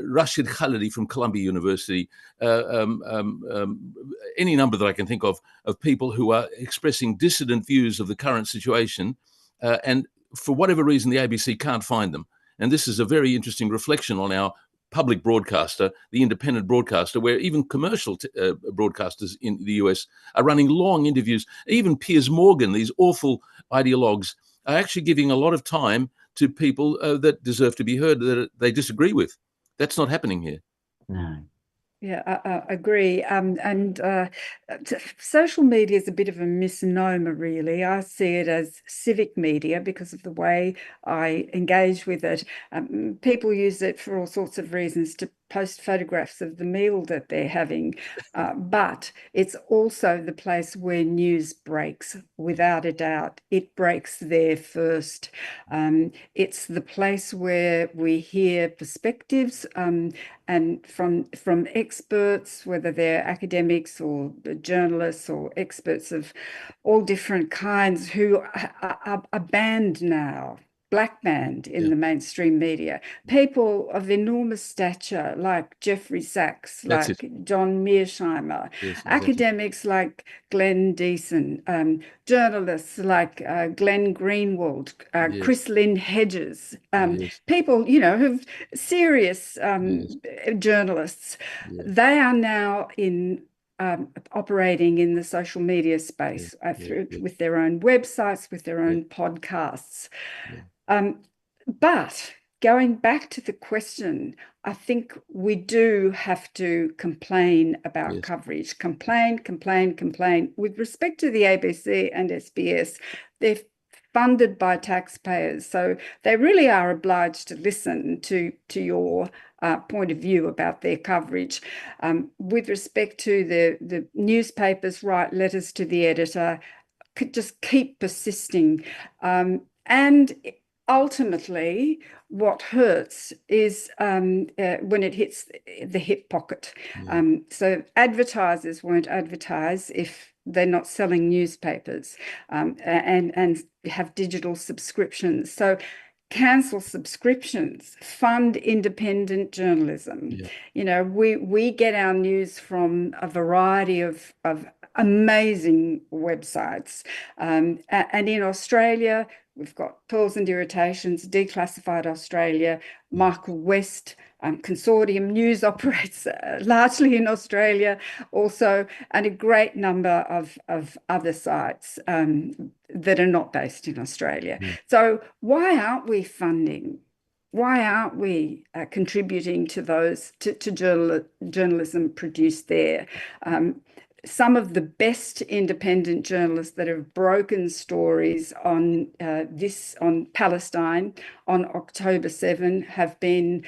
Rashid Khalidi from Columbia University, any number that I can think of people who are expressing dissident views of the current situation. And for whatever reason, the ABC can't find them. And this is a very interesting reflection on our public broadcaster, the independent broadcaster, where even commercial broadcasters in the US are running long interviews. Even Piers Morgan, these awful ideologues, are actually giving a lot of time to people that deserve to be heard, that they disagree with. That's not happening here. No. Yeah, I agree. Social media is a bit of a misnomer, really. I see it as civic media because of the way I engage with it. People use it for all sorts of reasons, to post photographs of the meal that they're having. But it's also the place where news breaks, without a doubt. It breaks there first. It's the place where we hear perspectives and from experts, whether they're academics or journalists or experts of all different kinds, who are banned now, black banned in the mainstream media. People of enormous stature like Jeffrey Sachs, like John Mearsheimer, academics like Glenn Deason, journalists like Glenn Greenwald, Chris Lynn Hedges, people, you know, who've serious journalists. They are now in operating in the social media space with their own websites, with their own podcasts. But going back to the question, I think we do have to complain about coverage. Complain. With respect to the ABC and SBS, they're funded by taxpayers, so they really are obliged to listen to your point of view about their coverage. With respect to the newspapers, write letters to the editor, could just keep persisting. And ultimately, what hurts is when it hits the hip pocket. So advertisers won't advertise if they're not selling newspapers and have digital subscriptions. So cancel subscriptions, fund independent journalism. You know, we get our news from a variety of amazing websites. And in Australia, we've got Pearls and Irritations, Declassified Australia, Michael West, Consortium News operates largely in Australia also, and a great number of other sites that are not based in Australia. So why aren't we funding? Why aren't we contributing to those, to journalism produced there? Some of the best independent journalists that have broken stories on on Palestine on October 7 have been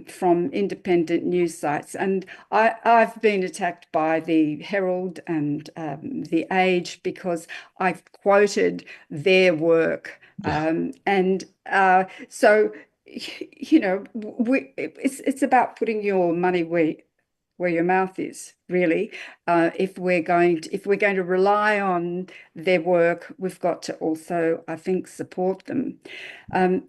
from independent news sites. And I've been attacked by the Herald and the Age because I've quoted their work. So, you know, it's about putting your money where your mouth is, really. If we're going to rely on their work, we've got to also, I think, support them.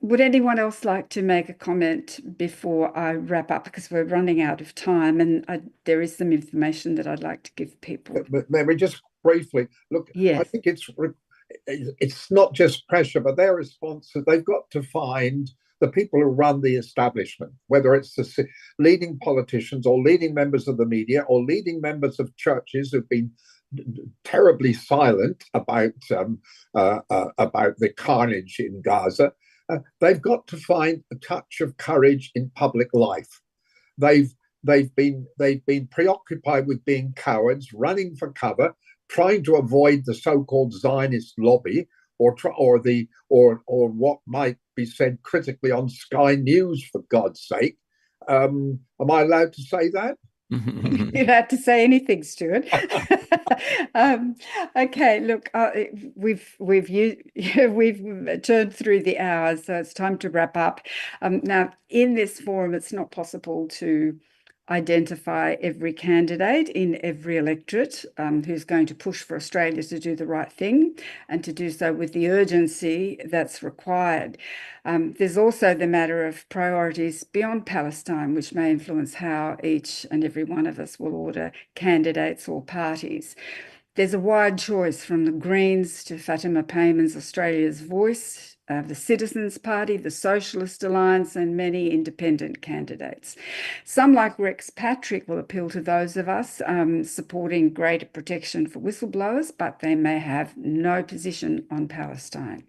Would anyone else like to make a comment before I wrap up? Because we're running out of time, and there is some information that I'd like to give people. But Mary, just briefly, look, I think it's not just pressure, but their response that they've got to find the people who run the establishment, whether it's the leading politicians or leading members of the media or leading members of churches who've been terribly silent about the carnage in Gaza. They've got to find a touch of courage in public life. They've been preoccupied with being cowards, running for cover, trying to avoid the so-called Zionist lobby, or what might be said critically on Sky News, for God's sake. Am I allowed to say that? You don't have to say anything, Stuart. Okay, look, we've turned through the hours, so it's time to wrap up. Now, in this forum, it's not possible to identify every candidate in every electorate who's going to push for Australia to do the right thing and to do so with the urgency that's required. There's also the matter of priorities beyond Palestine, which may influence how each and every one of us will order candidates or parties. There's a wide choice from the Greens to Fatima Payman's Australia's Voice, the Citizens Party, the Socialist Alliance, and many independent candidates. Some, like Rex Patrick, will appeal to those of us supporting greater protection for whistleblowers, but they may have no position on Palestine.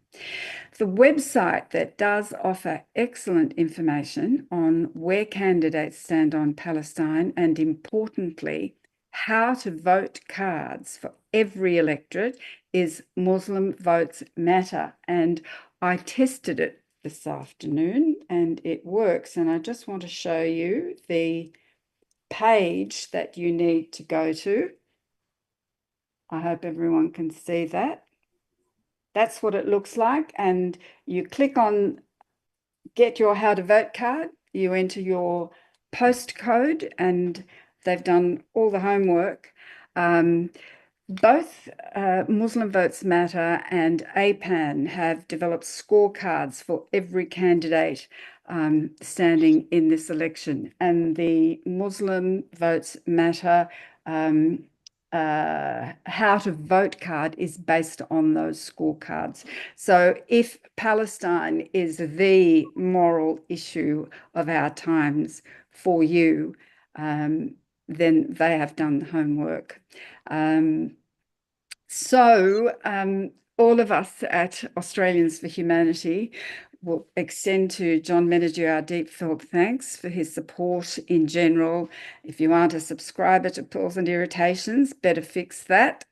The website that does offer excellent information on where candidates stand on Palestine and, importantly, how to vote cards for every electorate is Muslim Votes Matter. And I tested it this afternoon and it works. And I just want to show you the page that you need to go to. I hope everyone can see that. That's what it looks like. And you click on Get Your How to Vote card, you enter your postcode, and they've done all the homework. Both Muslim Votes Matter and APAN have developed scorecards for every candidate standing in this election. And the Muslim Votes Matter how to vote card is based on those scorecards. So if Palestine is the moral issue of our times for you, then they have done the homework. All of us at Australians for Humanity will extend to John Menadue our deep-felt thanks for his support in general. If you aren't a subscriber to Pulls and Irritations, better fix that.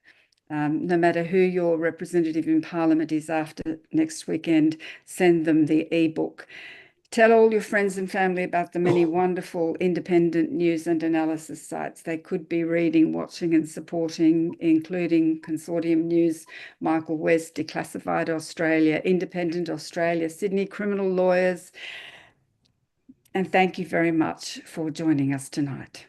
No matter who your representative in Parliament is after next weekend, send them the ebook. Tell all your friends and family about the many wonderful independent news and analysis sites they could be reading, watching and supporting, including Consortium News, Michael West, Declassified Australia, Independent Australia, Sydney Criminal Lawyers. And thank you very much for joining us tonight.